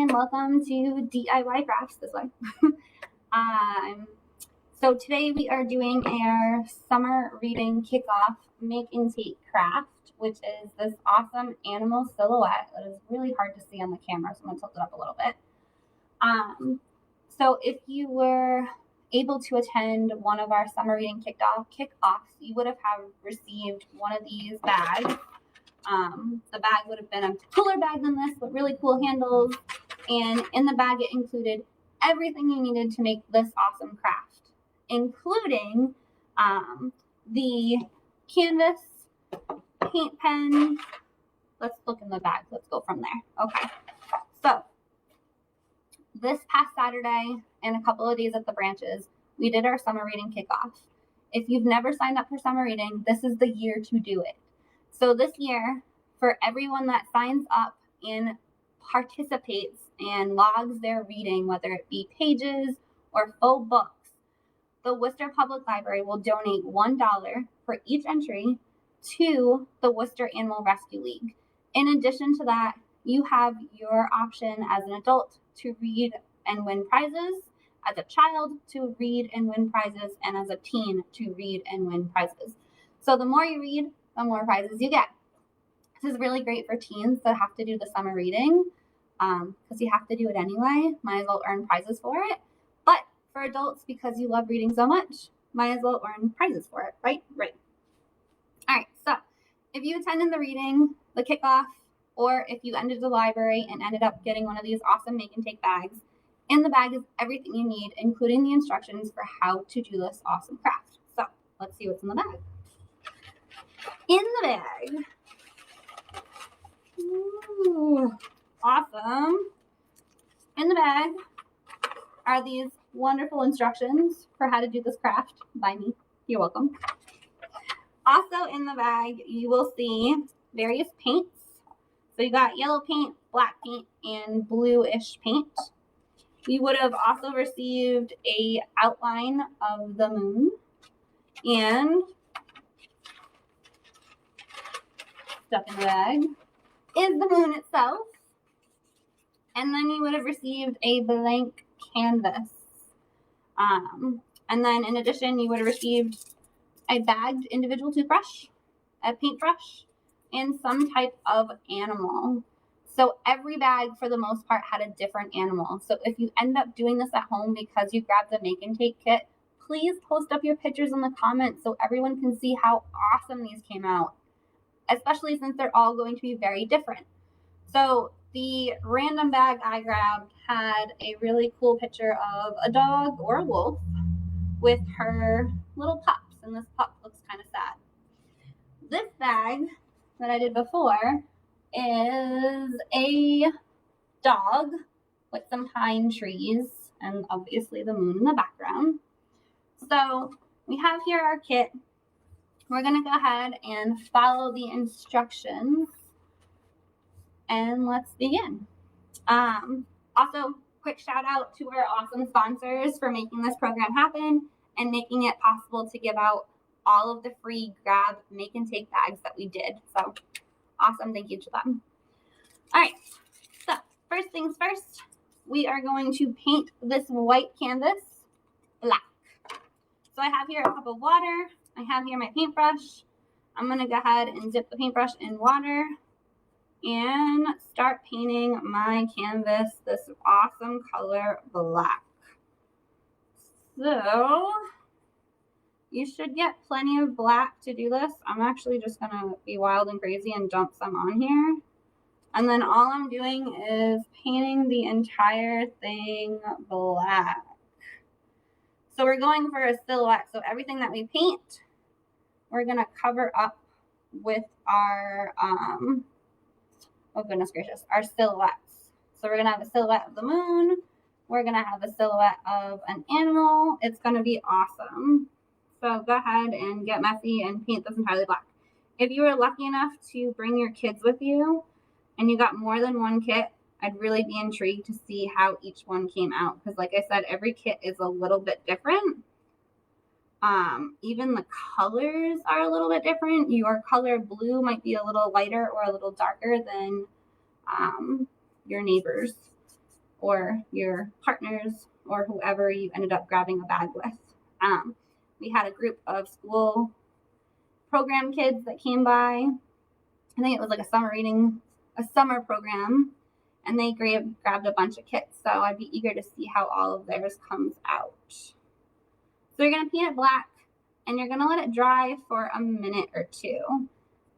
and welcome to DIY Crafts this way. So today we are doing our summer reading kickoff make and take craft, which is this awesome animal silhouette that is really hard to see on the camera, so I'm going to tilt it up a little bit. So if you were able to attend one of our summer reading kickoffs, you would have received one of these bags. The bag would have been a cooler bag than this, but really cool handles. And in the bag, it included everything you needed to make this awesome craft, including the canvas, paint pen. Let's look in the bag. Let's go from there. Okay. So this past Saturday and a couple of days at the branches, we did our summer reading kickoff. If you've never signed up for summer reading, this is the year to do it. So this year, for everyone that signs up and participates and logs their reading, whether it be pages or full books, the Worcester Public Library will donate $1 for each entry to the Worcester Animal Rescue League. In addition to that, you have your option as an adult to read and win prizes, as a child to read and win prizes, and as a teen to read and win prizes. So the more you read, the more prizes you get. This is really great for teens that have to do the summer reading because you have to do it anyway. Might as well earn prizes for it. But for adults, because you love reading so much, might as well earn prizes for it, right? Right. All right, so if you attended the reading, the kickoff, or if you ended the library and ended up getting one of these awesome make and take bags, in the bag is everything you need, including the instructions for how to do this awesome craft. So let's see what's in the bag. In the bag, ooh, awesome. In the bag are these wonderful instructions for how to do this craft by me. You're welcome. Also in the bag, you will see various paints. So you got yellow paint, black paint, and bluish paint. You would have also received a outline of the moon and stuff in the bag is the moon itself. And then you would have received a blank canvas. And then in addition, you would have received a bagged individual toothbrush, a paintbrush, and some type of animal. So every bag, for the most part, had a different animal. So if you end up doing this at home because you grabbed the make and take kit, please post up your pictures in the comments so everyone can see how awesome these came out, especially since they're all going to be very different. So the random bag I grabbed had a really cool picture of a dog or a wolf with her little pups, and this pup looks kind of sad. This bag that I did before is a dog with some pine trees and obviously the moon in the background. So we have here our kit. We're going to go ahead and follow the instructions and let's begin. Also, quick shout out to our awesome sponsors for making this program happen and making it possible to give out all of the free grab make and take bags that we did. So awesome, thank you to them. All right, so first things first, we are going to paint this white canvas black. So I have here a cup of water. I have here my paintbrush. I'm going to go ahead and dip the paintbrush in water and start painting my canvas this awesome color black. So you should get plenty of black to do this. I'm actually just going to be wild and crazy and dump some on here. And then all I'm doing is painting the entire thing black. So we're going for a silhouette. So everything that we paint, we're going to cover up with our, oh goodness gracious, our silhouettes. So we're going to have a silhouette of the moon. We're going to have a silhouette of an animal. It's going to be awesome. So go ahead and get messy and paint this entirely black. If you were lucky enough to bring your kids with you and you got more than one kit, I'd really be intrigued to see how each one came out. Because like I said, every kit is a little bit different. Even the colors are a little bit different. Your color blue might be a little lighter or a little darker than your neighbors. or your partners or whoever you ended up grabbing a bag with. We had a group of school program kids that came by. I think it was like a summer program, and they grabbed a bunch of kits. So I'd be eager to see how all of theirs comes out. So you're going to paint it black, and you're going to let it dry for a minute or two.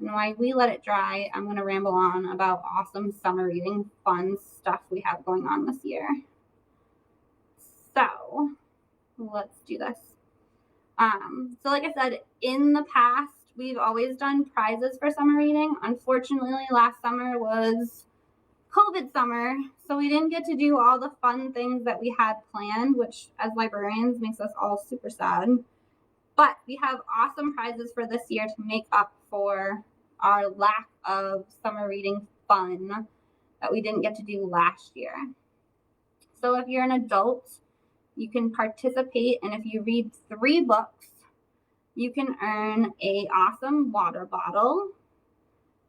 And while we let it dry, I'm going to ramble on about awesome summer reading fun stuff we have going on this year. So let's do this. So like I said, in the past, we've always done prizes for summer reading. Unfortunately, last summer was COVID summer, so we didn't get to do all the fun things that we had planned, which as librarians makes us all super sad. But we have awesome prizes for this year to make up for our lack of summer reading fun that we didn't get to do last year. So if you're an adult, you can participate, and if you read 3 books, you can earn an awesome water bottle.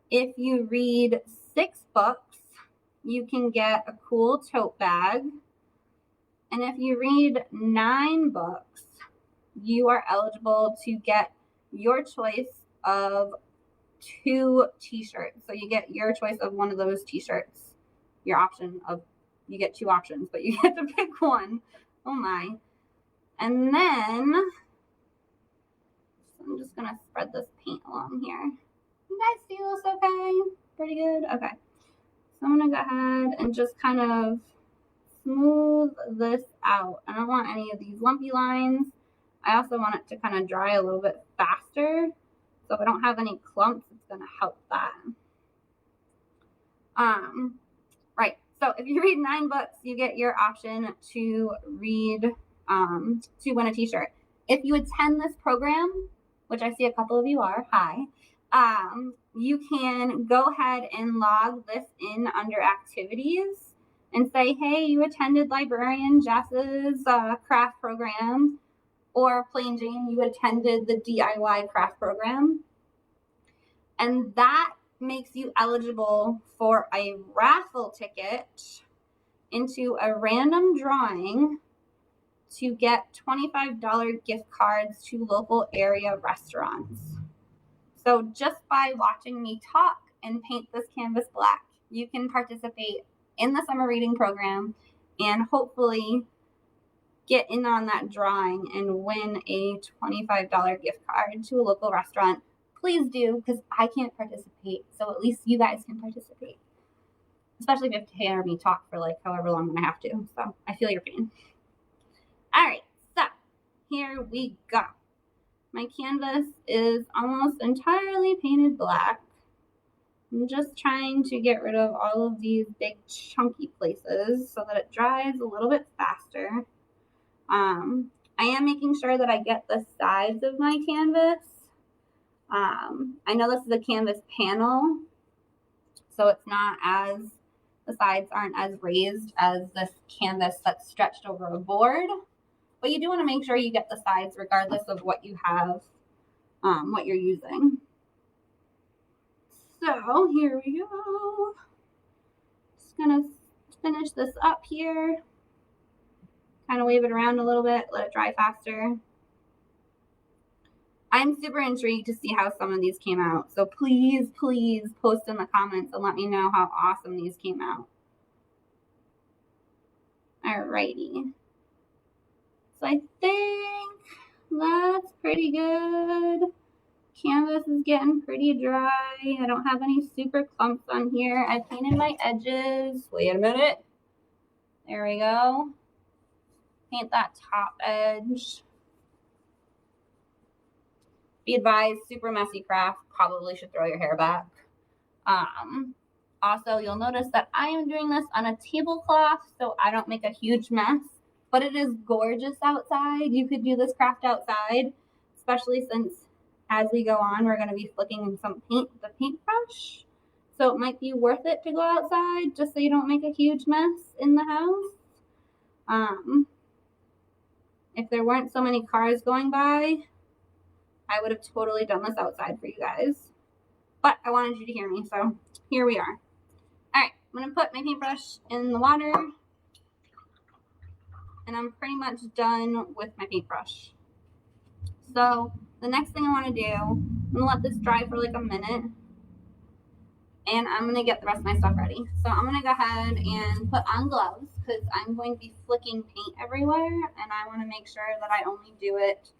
If you read 6 books, you can get a cool tote bag. And if you read 9 books, you are eligible to get your choice of 2 t-shirts. So you get your choice of one of those t-shirts. You get 2 options, but you get to pick one. Oh my. And then, I'm just going to spread this paint along here. You guys see this okay? Pretty good? Okay. So I'm going to go ahead and just kind of smooth this out. I don't want any of these lumpy lines. I also want it to kind of dry a little bit faster. So if I don't have any clumps, it's going to help that. Right. So if you read 9 books, you get your option to read, to win a t-shirt. If you attend this program, which I see a couple of you are, hi, you can go ahead and log this in under activities and say, hey, you attended Librarian Jess's craft program, or plain Jane, you attended the DIY craft program. And that makes you eligible for a raffle ticket into a random drawing to get $25 gift cards to local area restaurants. So just by watching me talk and paint this canvas black, you can participate in the summer reading program and hopefully get in on that drawing and win a $25 gift card to a local restaurant. Please do, because I can't participate, so at least you guys can participate. Especially if you have to hear me talk for like however long I have to. So I feel your pain. All right, so here we go. My canvas is almost entirely painted black. I'm just trying to get rid of all of these big chunky places so that it dries a little bit faster. I am making sure that I get the sides of my canvas. I know this is a canvas panel, so it's not as, the sides aren't as raised as this canvas that's stretched over a board, but you do want to make sure you get the sides regardless of what you have, what you're using. So here we go. Just gonna finish this up here. Kind of wave it around a little bit, let it dry faster. I'm super intrigued to see how some of these came out. So please, please post in the comments and let me know how awesome these came out. Alrighty. So I think that's pretty good. Canvas is getting pretty dry. I don't have any super clumps on here. I painted my edges. Wait a minute. There we go. Paint that top edge. Be advised, super messy craft. Probably should throw your hair back. Also, you'll notice that I am doing this on a tablecloth, so I don't make a huge mess. But it is gorgeous outside. You could do this craft outside, especially since as we go on, we're going to be flicking some paint with the paintbrush. So it might be worth it to go outside just so you don't make a huge mess in the house. If there weren't so many cars going by, I would have totally done this outside for you guys. But I wanted you to hear me, so here we are. All right, I'm going to put my paintbrush in the water. and I'm pretty much done with my paintbrush. So the next thing I want to do, I'm going to let this dry for like a minute, and I'm going to get the rest of my stuff ready. So I'm going to go ahead and put on gloves because I'm going to be flicking paint everywhere, and I want to make sure that I only do it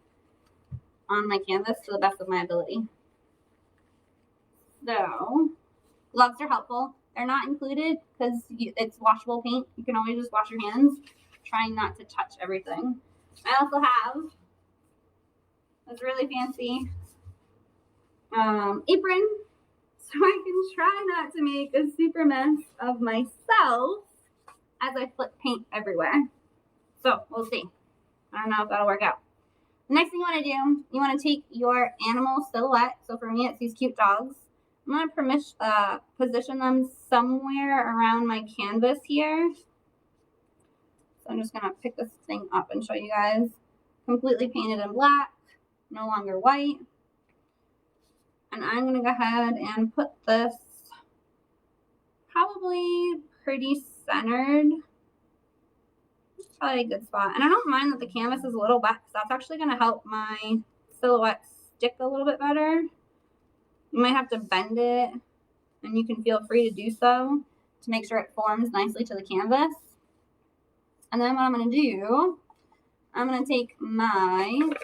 on my canvas to the best of my ability. So gloves are helpful. They're not included because it's washable paint. You can always just wash your hands, trying not to touch everything. I also have this really fancy apron, so I can try not to make a super mess of myself as I flick paint everywhere. So we'll see. I don't know if that'll work out. The next thing you want to do, you want to take your animal silhouette. So for me, it's these cute dogs. I'm going to position them somewhere around my canvas here. So I'm just going to pick this thing up and show you guys. Completely painted in black, no longer white. And I'm going to go ahead and put this probably pretty centered. Probably a good spot. And I don't mind that the canvas is a little wet because that's actually going to help my silhouette stick a little bit better. You might have to bend it, and you can feel free to do so to make sure it forms nicely to the canvas. And then what I'm going to do, I'm going to take not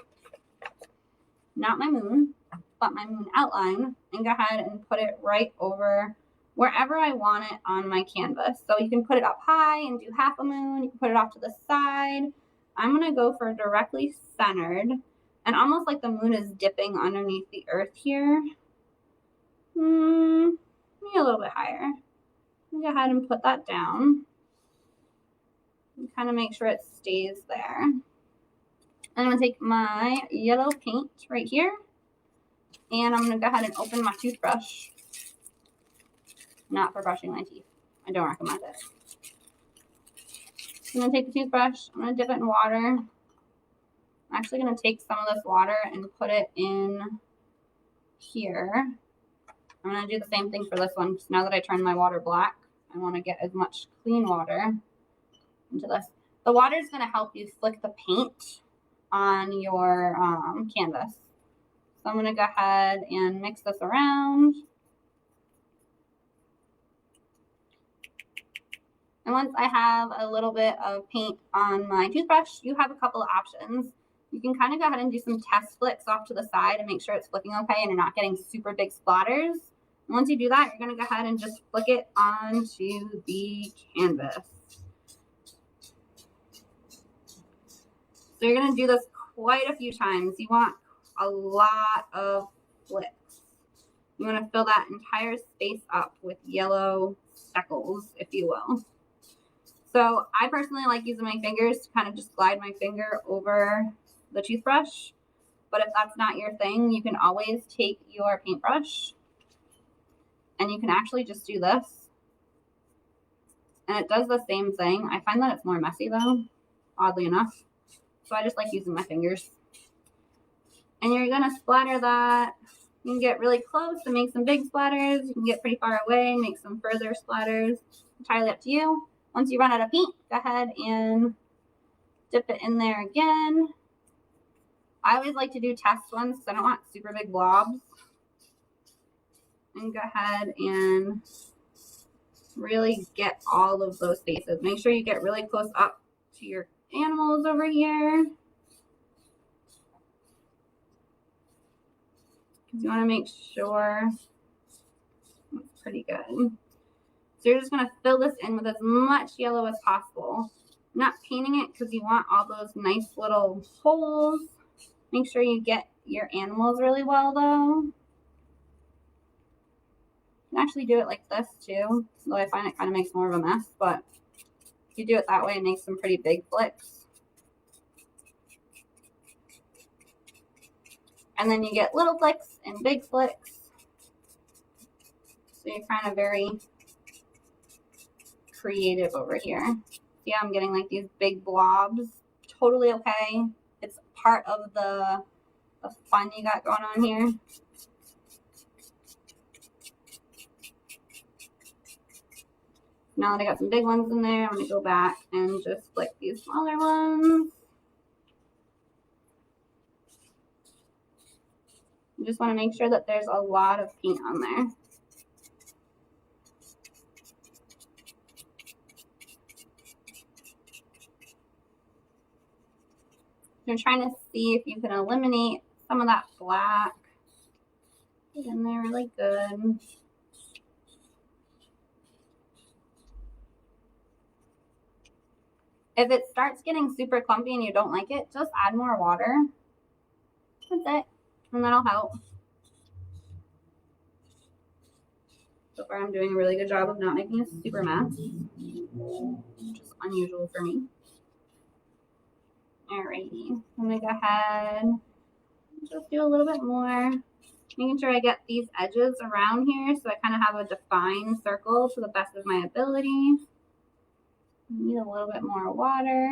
my moon, but my moon outline, and go ahead and put it right over wherever I want it on my canvas. So you can put it up high and do half a moon. You can put it off to the side. I'm going to go for directly centered, and almost like the moon is dipping underneath the earth here. Maybe a little bit higher. Go ahead and put that down and kind of make sure it stays there. And I'm going to take my yellow paint right here, and I'm going to go ahead and open my toothbrush. Not for brushing my teeth. I don't recommend it. I'm going to take the toothbrush. I'm going to dip it in water. I'm actually going to take some of this water and put it in here. I'm going to do the same thing for this one because now that I turned my water black, I want to get as much clean water into this. The water is going to help you flick the paint on your canvas. So I'm going to go ahead and mix this around. And once I have a little bit of paint on my toothbrush, you have a couple of options. You can kind of go ahead and do some test flicks off to the side and make sure it's flicking okay and you're not getting super big splatters. And once you do that, you're going to go ahead and just flick it onto the canvas. So you're going to do this quite a few times. You want a lot of flicks. You want to fill that entire space up with yellow speckles, if you will. So I personally like using my fingers to kind of just glide my finger over the toothbrush. But if that's not your thing, you can always take your paintbrush and you can actually just do this. And it does the same thing. I find that it's more messy though, oddly enough. So I just like using my fingers. And you're going to splatter that. You can get really close and make some big splatters. You can get pretty far away and make some further splatters. Entirely up to you. Once you run out of paint, go ahead and dip it in there again. I always like to do test ones because I don't want super big blobs. And go ahead and really get all of those spaces. Make sure you get really close up to your animals over here. Because you want to make sure it's pretty good. So you're just going to fill this in with as much yellow as possible. I'm not painting it because you want all those nice little holes. Make sure you get your animals really well though. You can actually do it like this too, though I find it kind of makes more of a mess, but if you do it that way, it makes some pretty big flicks. And then you get little flicks and big flicks. So you're kind of very creative over here. See how I'm getting like these big blobs? Totally okay. It's part of the fun you got going on here. Now that I got some big ones in there, I'm going to go back and just flick these smaller ones. You just want to make sure that there's a lot of paint on there. You're trying to see if you can eliminate some of that black. Get in there really good. If it starts getting super clumpy and you don't like it, just add more water. That's it. And that'll help. So far, I'm doing a really good job of not making a super mess, which is unusual for me. Alrighty, I'm gonna go ahead and just do a little bit more, making sure I get these edges around here so I kind of have a defined circle to the best of my ability. Need a little bit more water.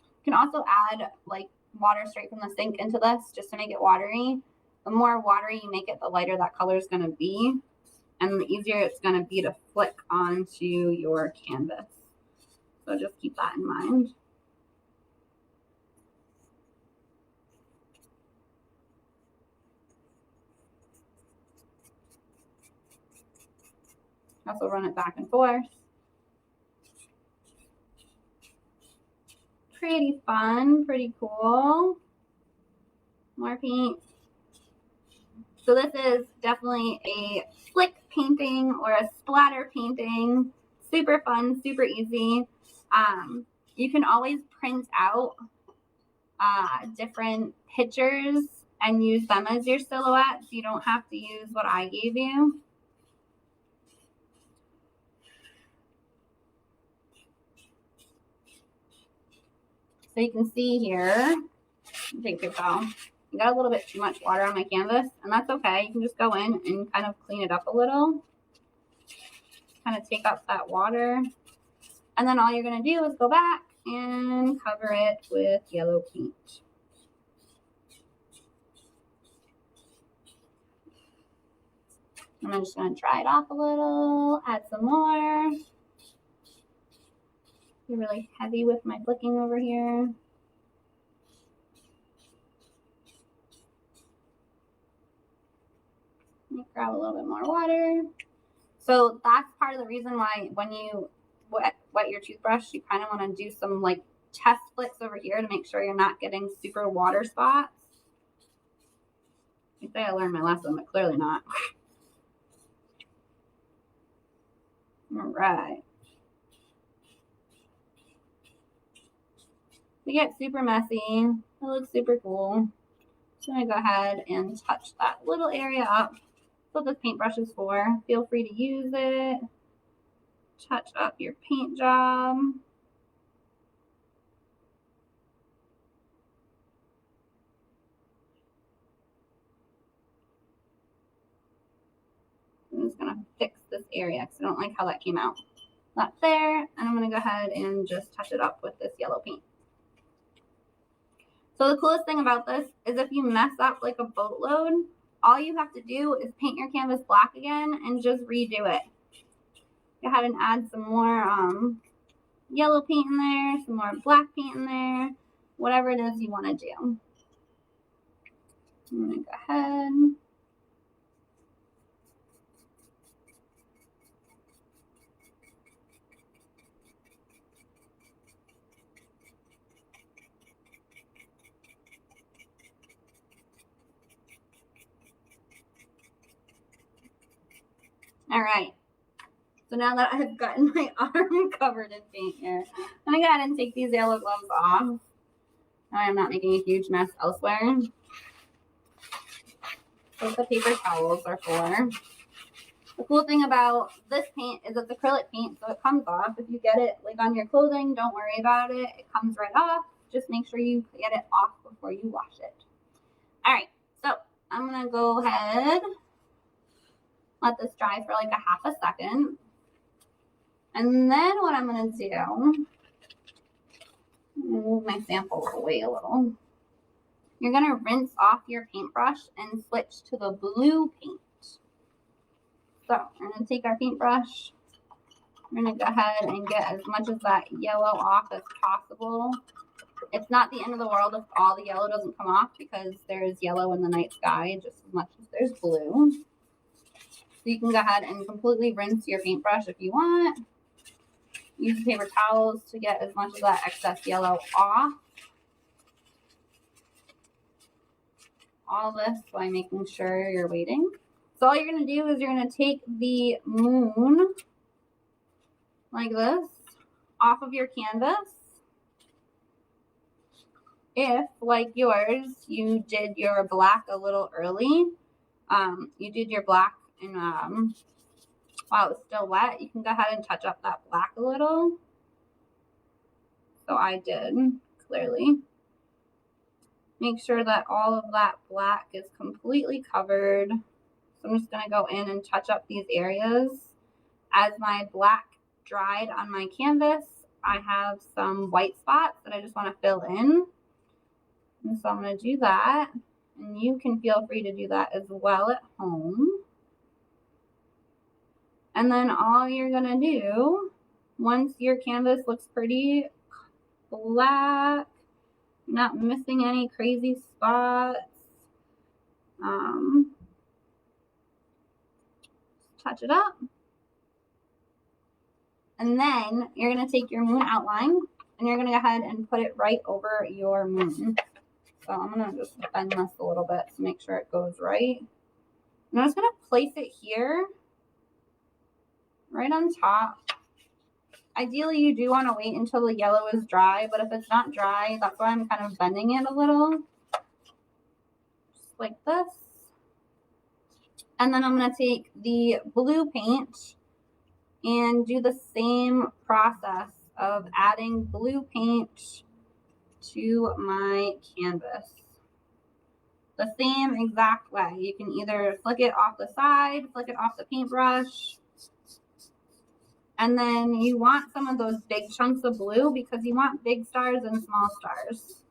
You can also add like water straight from the sink into this just to make it watery. The more watery you make it, the lighter that color is going to be, and the easier it's going to be to flick onto your canvas. So just keep that in mind. Also run it back and forth. Pretty fun, pretty cool. More paint. So this is definitely a flick painting or a splatter painting. Super fun, super easy. You can always print out different pictures and use them as your silhouette. So you don't have to use what I gave you. So you can see here, take your towel. I got a little bit too much water on my canvas, and that's okay. You can just go in and kind of clean it up a little. Kind of take up that water. And then all you're going to do is go back and cover it with yellow paint. I'm just going to dry it off a little, add some more. Be really heavy with my flicking over here. Grab a little bit more water. So that's part of the reason why when you wet your toothbrush, you kind of want to do some like test flicks over here to make sure you're not getting super water spots. I say I learned my lesson, but clearly not. All right. We get super messy. It looks super cool. So I'm going to go ahead and touch that little area up. That's what this paintbrush is for. Feel free to use it. Touch up your paint job. I'm just going to fix this area because I don't like how that came out. That's there. And I'm going to go ahead and just touch it up with this yellow paint. So the coolest thing about this is if you mess up like a boatload, all you have to do is paint your canvas black again and just redo it. Go ahead and add some more yellow paint in there, some more black paint in there, whatever it is you want to do. I'm going to go ahead. All right. So now that I've gotten my arm covered in paint here, I'm going to go ahead and take these yellow gloves off. Now I'm not making a huge mess elsewhere. That's what the paper towels are for. The cool thing about this paint is it's acrylic paint, so it comes off. If you get it like on your clothing, don't worry about it. It comes right off. Just make sure you get it off before you wash it. All right, so I'm going to go ahead, let this dry for like a half a second. And then what I'm going to do, move my samples away a little. You're going to rinse off your paintbrush and switch to the blue paint. So we're going to take our paintbrush. We're going to go ahead and get as much of that yellow off as possible. It's not the end of the world if all the yellow doesn't come off, because there's yellow in the night sky just as much as there's blue. So you can go ahead and completely rinse your paintbrush if you want. Use paper towels to get as much of that excess yellow off. All this by making sure you're waiting. So all you're going to do is you're going to take the moon like this off of your canvas. If, like yours, you did your black a little early, you did your black and while it was still wet, you can go ahead and touch up that black a little. So I did, clearly. Make sure that all of that black is completely covered. So I'm just going to go in and touch up these areas. As my black dried on my canvas, I have some white spots that I just want to fill in. And so I'm going to do that. And you can feel free to do that as well at home. And then all you're going to do, once your canvas looks pretty black, not missing any crazy spots, touch it up. And then you're going to take your moon outline and you're going to go ahead and put it right over your moon. So I'm going to just bend this a little bit to make sure it goes right. And I'm just going to place it here, right on top. Ideally, you do want to wait until the yellow is dry, but if it's not dry, that's why I'm kind of bending it a little. Just like this. And then I'm going to take the blue paint and do the same process of adding blue paint to my canvas. The same exact way. You can either flick it off the side, flick it off the paintbrush, and then you want some of those big chunks of blue because you want big stars and small stars.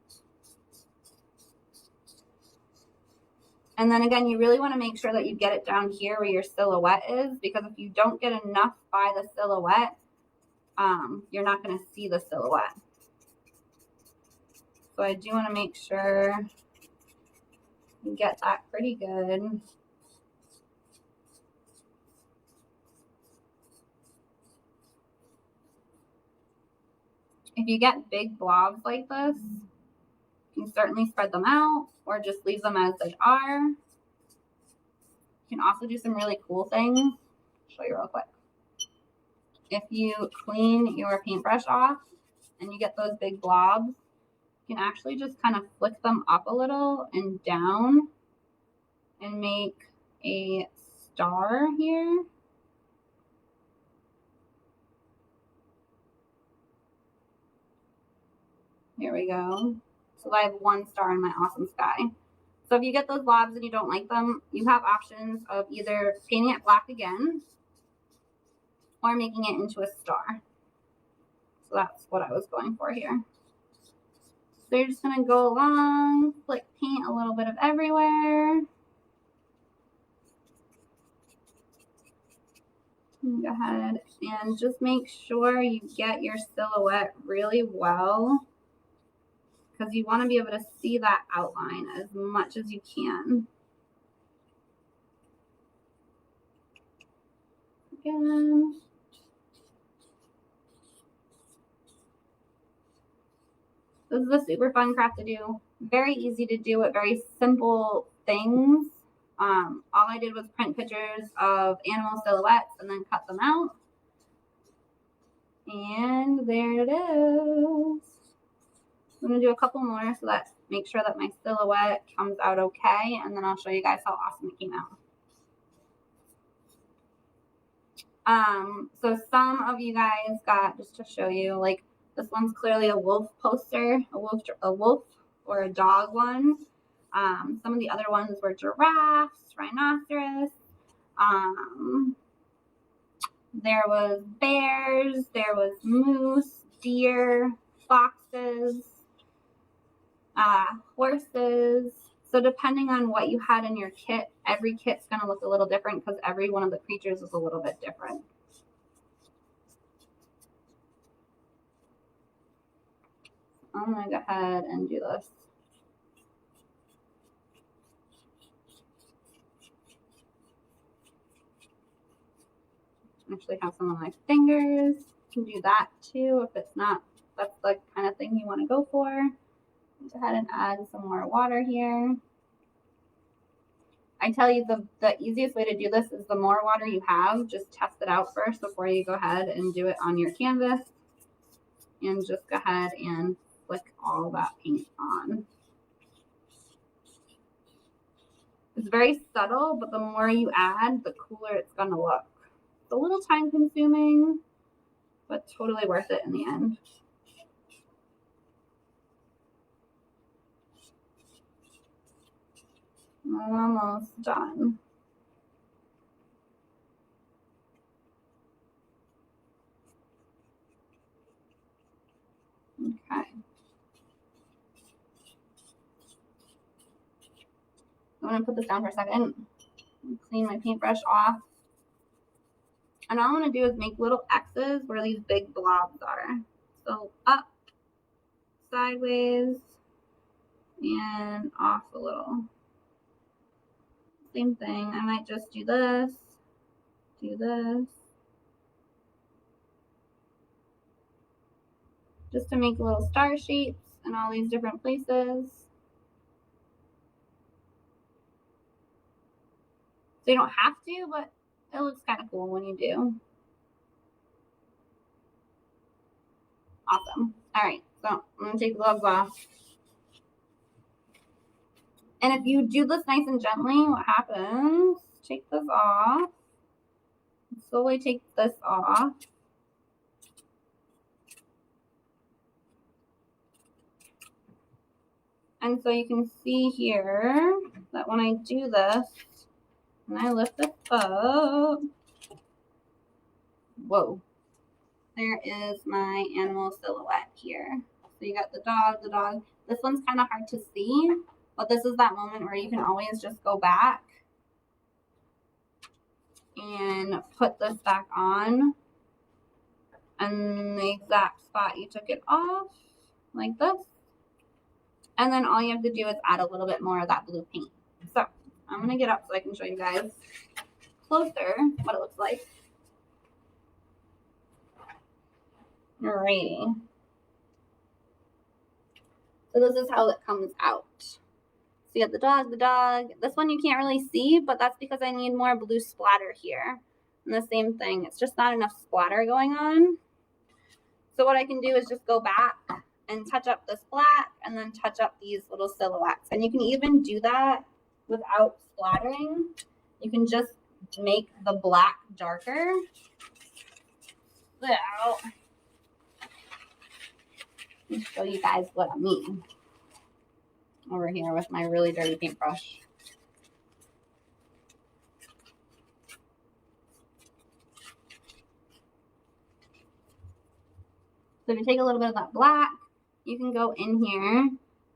And then again, you really want to make sure that you get it down here where your silhouette is, because if you don't get enough by the silhouette, you're not going to see the silhouette. So I do want to make sure you get that pretty good. If you get big blobs like this, you can certainly spread them out or just leave them as they are. You can also do some really cool things. I'll show you real quick. If you clean your paintbrush off and you get those big blobs, you can actually just kind of flick them up a little and down and make a star here. Here we go. So I have one star in my awesome sky. So if you get those blobs and you don't like them, you have options of either painting it black again or making it into a star. So that's what I was going for here. So you're just going to go along, flick paint a little bit of everywhere. Go ahead and just make sure you get your silhouette really well, because you want to be able to see that outline as much as you can. Again. This is a super fun craft to do. Very easy to do with very simple things. All I did was print pictures of animal silhouettes and then cut them out. And there it is. I'm going to do a couple more so that make sure that my silhouette comes out okay, and then I'll show you guys how awesome it came out. So some of you guys got, just to show you, like this one's clearly a wolf poster, a wolf or a dog one. Some of the other ones were giraffes, rhinoceros. There was bears, there was moose, deer, foxes, horses. So depending on what you had in your kit, every kit's going to look a little different because every one of the creatures is a little bit different. I'm going to go ahead and do this. Actually have some on my fingers. You can do that too if it's not, that's the kind of thing you want to go for. Go ahead and add some more water here. I tell you the easiest way to do this is the more water you have, just test it out first before you go ahead and do it on your canvas. And just go ahead and flick all that paint on. It's very subtle, but the more you add, the cooler it's going to look. It's a little time consuming, but totally worth it in the end. I'm almost done. Okay. I'm going to put this down for a second. Clean my paintbrush off. And all I'm going to do is make little X's where these big blobs are. So up, sideways, and off a little. Same thing. I might just do this, just to make little star shapes in all these different places. So you don't have to, but it looks kind of cool when you do. Awesome. All right, so I'm going to take the gloves off. And if you do this nice and gently, what happens, take this off, slowly take this off. And so you can see here that when I do this, and I lift this up, whoa, there is my animal silhouette here. So you got the dog. This one's kind of hard to see, but this is that moment where you can always just go back and put this back on and the exact spot you took it off, like this. And then all you have to do is add a little bit more of that blue paint. So I'm going to get up so I can show you guys closer what it looks like. Alrighty. So this is how it comes out. So you have the dog. This one you can't really see, but that's because I need more blue splatter here. And the same thing, it's just not enough splatter going on. So what I can do is just go back and touch up this black and then touch up these little silhouettes. And you can even do that without splattering. You can just make the black darker. So, let me show you guys what I mean. Over here with my really dirty paintbrush. So if you take a little bit of that black, you can go in here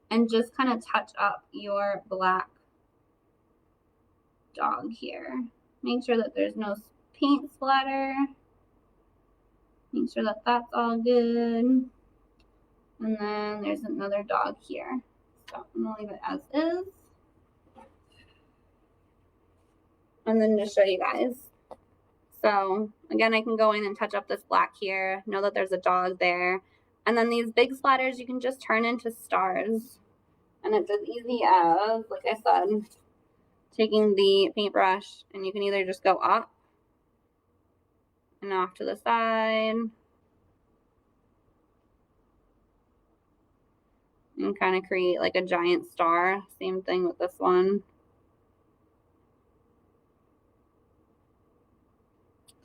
and just kind of touch up your black dog here. Make sure that there's no paint splatter. Make sure that that's all good. And then there's another dog here. So I'm going to leave it as is. And then just show you guys. So again, I can go in and touch up this black here. Know that there's a dog there. And then these big splatters you can just turn into stars. And it's as easy as, like I said, taking the paintbrush and you can either just go up and off to the side. And kind of create like a giant star. Same thing with this one.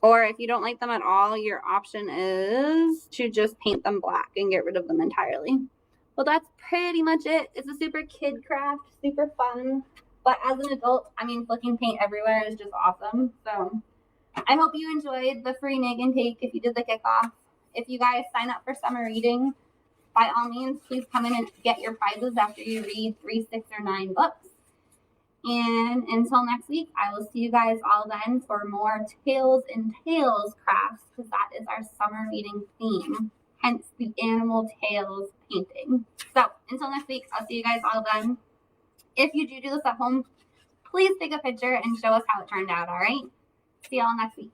Or if you don't like them at all, your option is to just paint them black and get rid of them entirely. Well, that's pretty much it. It's a super kid craft, super fun. But as an adult, I mean, flicking paint everywhere is just awesome. So I hope you enjoyed the free Nig and Take if you did the kickoff. If you guys sign up for summer reading, by all means, please come in and get your prizes after you read 3, 6, or 9 books. And until next week, I will see you guys all then for more Tails and Tails crafts, because that is our summer reading theme, hence the animal tails painting. So until next week, I'll see you guys all then. If you do this at home, please take a picture and show us how it turned out, all right? See y'all next week.